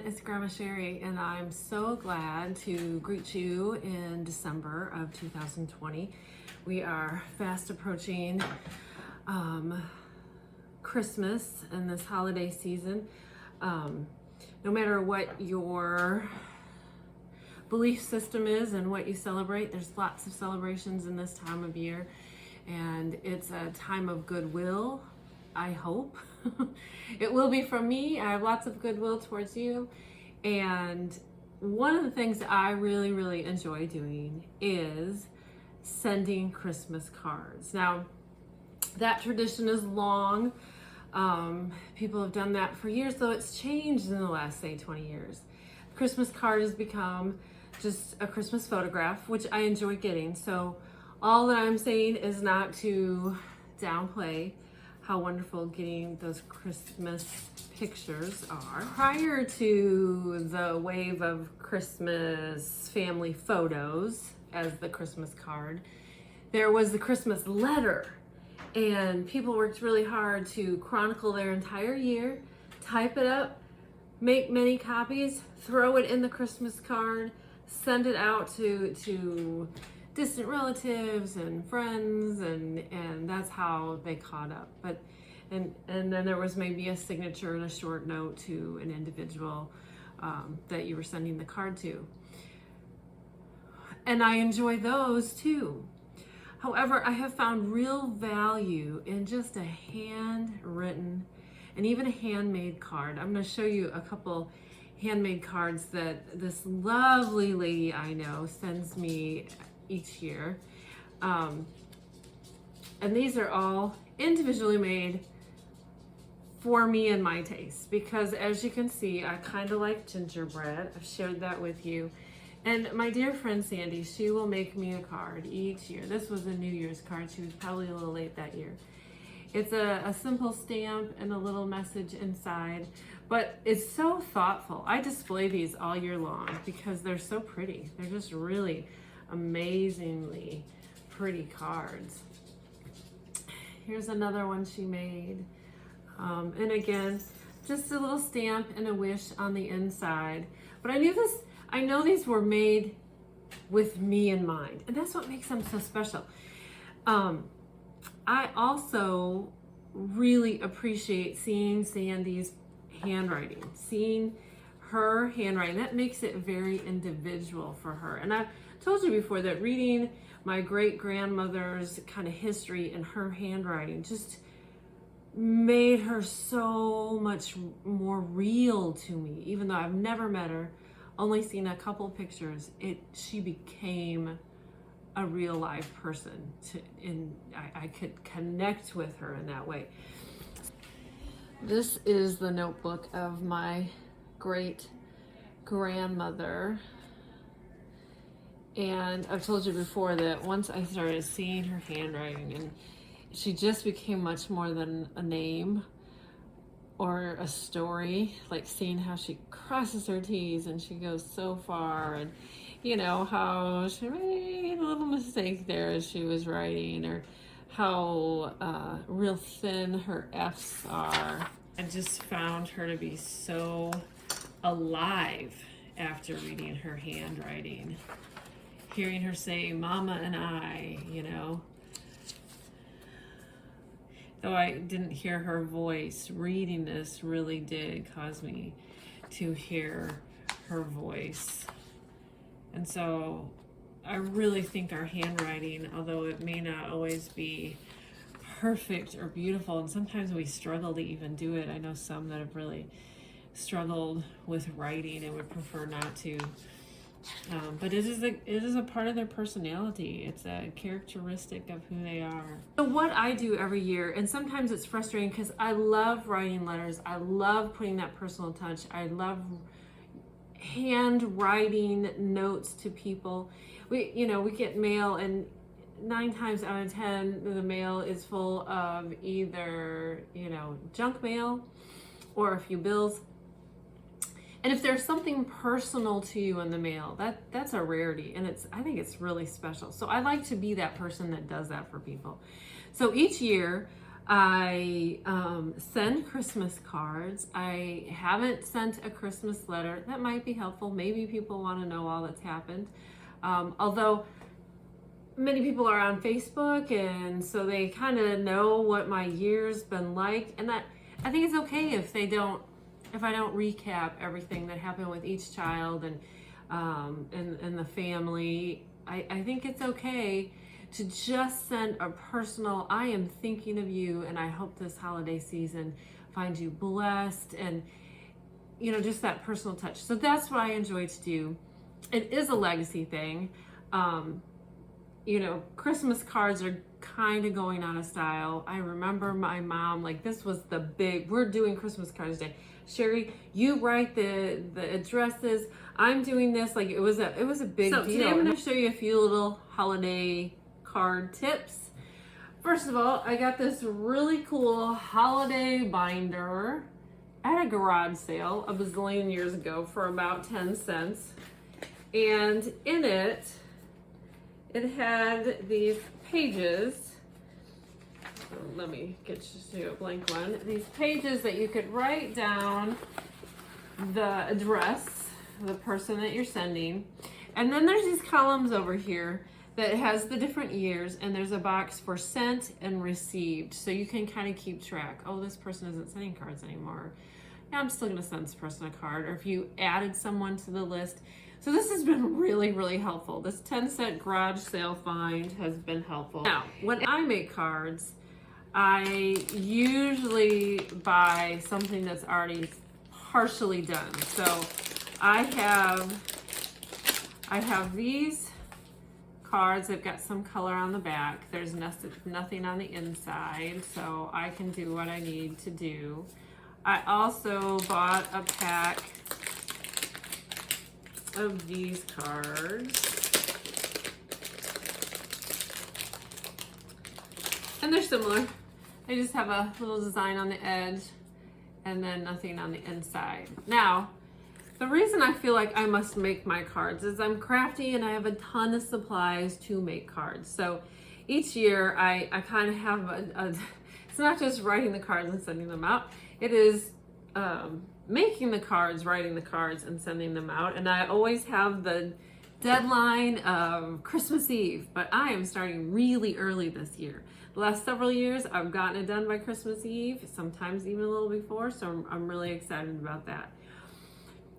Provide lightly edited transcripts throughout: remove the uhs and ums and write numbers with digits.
it's Grandma Sheri, and I'm so glad to greet you in December of 2020. We are fast approaching Christmas and this holiday season. No matter what your belief system is and what you celebrate, there's lots of celebrations in this time of year, and it's a time of goodwill, I hope. It will be from me. I have lots of goodwill towards you. And one of the things that I really enjoy doing is sending Christmas cards. Now, that tradition is long. People have done that for years, though it's changed in the last, say, 20 years. The Christmas card has become just a Christmas photograph, which I enjoy getting. So all that I'm saying is not to downplay how wonderful getting those Christmas pictures are. Prior to the wave of Christmas family photos as the Christmas card, there was the Christmas letter. And people worked really hard to chronicle their entire year, type it up, make many copies, throw it in the Christmas card, send it out to distant relatives and friends, and that's how they caught up. But and then there was maybe a signature and a short note to an individual that you were sending the card to. And I enjoy those too. However, I have found real value in just a handwritten and even a handmade card. I'm going to show you a couple handmade cards that this lovely lady I know sends me each year. And these are all individually made for me and my taste, because as you can see, I kind of like gingerbread. I've shared that with you. And my dear friend Sandy, she will make me a card each year. This was a New Year's card. She was probably a little late that year. It's a simple stamp and a little message inside, but it's so thoughtful. I display these all year long because they're so pretty. They're just really amazingly pretty cards. Here's another one she made. And again, just a little stamp and a wish on the inside. But I know these were made with me in mind, and that's what makes them so special. I also really appreciate seeing Sandy's handwriting, seeing her handwriting. That makes it very individual for her. And I've told you before that reading my great-grandmother's kind of history in her handwriting just made her so much more real to me. Even though I've never met her, only seen a couple pictures, she became a real live person, and I could connect with her in that way. This is the notebook of my great grandmother. And I've told you before that once I started seeing her handwriting, and she just became much more than a name or a story, like seeing how she crosses her T's and she goes so far, and you know how she made a little mistake there as she was writing, or how real thin her F's are. I just found her to be so alive after reading her handwriting. Hearing her say Mama and I, you know. Though I didn't hear her voice, reading this really did cause me to hear her voice. And so I really think our handwriting, although it may not always be perfect or beautiful, and sometimes we struggle to even do it. I know some that have really struggled with writing and would prefer not to. But it is a part of their personality. It's a characteristic of who they are. So what I do every year, and sometimes it's frustrating because I love writing letters. I love putting that personal touch. I love handwriting notes to people. We get mail, and 9 times out of 10, the mail is full of either, junk mail or a few bills. And if there's something personal to you in the mail, that's a rarity, and I think it's really special. So I like to be that person that does that for people. So each year, I send Christmas cards. I haven't sent a Christmas letter. That might be helpful. Maybe people want to know all that's happened. Although many people are on Facebook, and so they kind of know what my year's been like. And that, I think it's okay if I don't recap everything that happened with each child and the family. I think it's okay to just send a personal, I am thinking of you, and I hope this holiday season finds you blessed, and just that personal touch. So that's what I enjoy to do. It is a legacy thing. Christmas cards are kind of going out of style. I remember my mom, like, this was the big, we're doing Christmas cards day. Sheri, you write the addresses. I'm doing this. Like, it was a big deal. Today I'm going to show you a few little holiday card tips. First of all, I got this really cool holiday binder at a garage sale a bazillion years ago for about 10 cents. And in it had these pages. Let me get you a blank one. These pages that you could write down the address, the person that you're sending. And then there's these columns over here that has the different years, and there's a box for sent and received. So you can kind of keep track. Oh, this person isn't sending cards anymore. Yeah, I'm still gonna send this person a card. Or if you added someone to the list. So this has been really, really helpful. This 10-cent garage sale find has been helpful. Now, when I make cards, I usually buy something that's already partially done. So I have these cards. They've got some color on the back. There's nothing on the inside, so I can do what I need to do. I also bought a pack of these cards, and they're similar. They just have a little design on the edge and then nothing on the inside. Now, the reason I feel like I must make my cards is I'm crafty and I have a ton of supplies to make cards. So each year I kind of have it's not just writing the cards and sending them out. It is making the cards, writing the cards, and sending them out. And I always have the deadline of Christmas Eve, but I am starting really early this year. The last several years I've gotten it done by Christmas Eve, sometimes even a little before, so I'm really excited about that.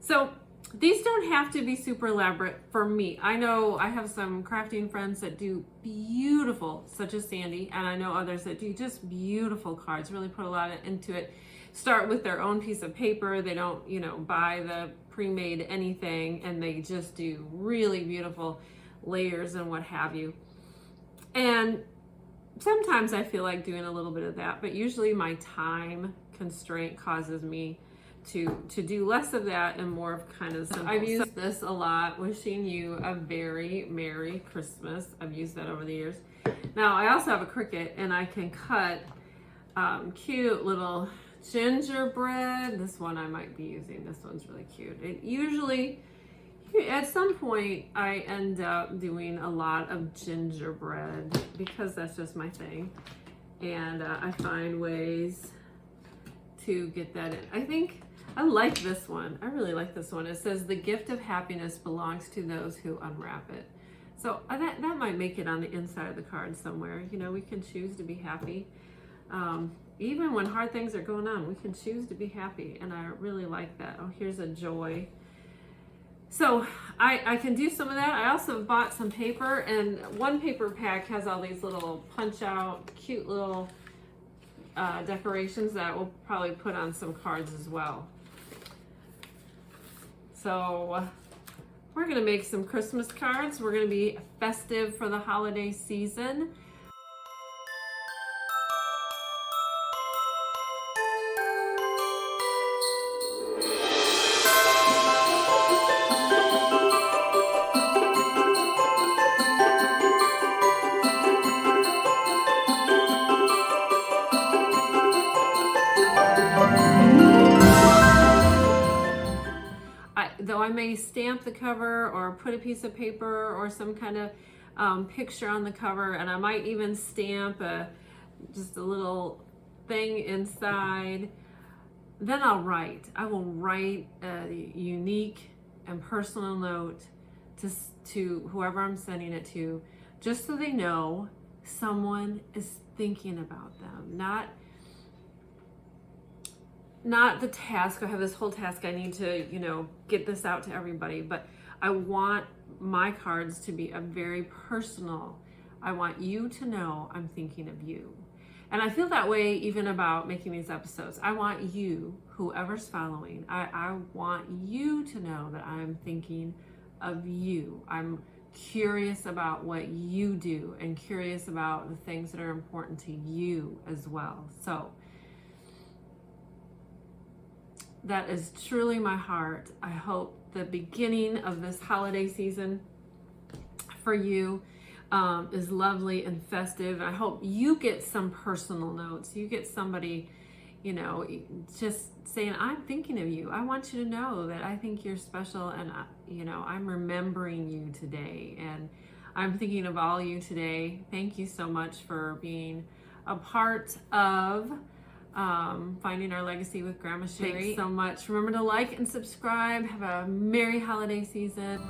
So these don't have to be super elaborate for me. I know I have some crafting friends that do beautiful, such as Sandy, and I know others that do just beautiful cards, really put a lot into it. Start with their own piece of paper. They don't, buy the pre-made anything, and they just do really beautiful layers and what have you. And sometimes I feel like doing a little bit of that, but usually my time constraint causes me to do less of that and more of kind of simple. I've used this a lot, wishing you a very Merry Christmas. I've used that over the years. Now, I also have a Cricut, and I can cut cute little gingerbread. This one I might be using. This one's really cute. It usually, at some point, I end up doing a lot of gingerbread because that's just my thing. And I find ways to get that in. I like this one. I really like this one. It says, "The gift of happiness belongs to those who unwrap it." So that might make it on the inside of the card somewhere. We can choose to be happy. Even when hard things are going on, we can choose to be happy. And I really like that. Oh, here's a joy. So I can do some of that. I also bought some paper, and one paper pack has all these little punch out, cute little decorations that we'll probably put on some cards as well. So we're gonna make some Christmas cards. We're gonna be festive for the holiday season. Though I may stamp the cover or put a piece of paper or some kind of picture on the cover, and I might even stamp just a little thing inside, then I will write a unique and personal note to whoever I'm sending it to, just so they know someone is thinking about them. Not the task. I have this whole task. I need to, get this out to everybody, but I want my cards to be a very personal. I want you to know I'm thinking of you. And I feel that way even about making these episodes. I want you, whoever's following, I want you to know that I'm thinking of you. I'm curious about what you do and curious about the things that are important to you as well. So that is truly my heart. I hope the beginning of this holiday season for you is lovely and festive. And I hope you get some personal notes. You get somebody, just saying, I'm thinking of you. I want you to know that I think you're special, and I'm remembering you today, and I'm thinking of all you today. Thank you so much for being a part of Finding Our Legacy with Grandma Sheri. Thanks so much. Remember to like and subscribe. Have a merry holiday season.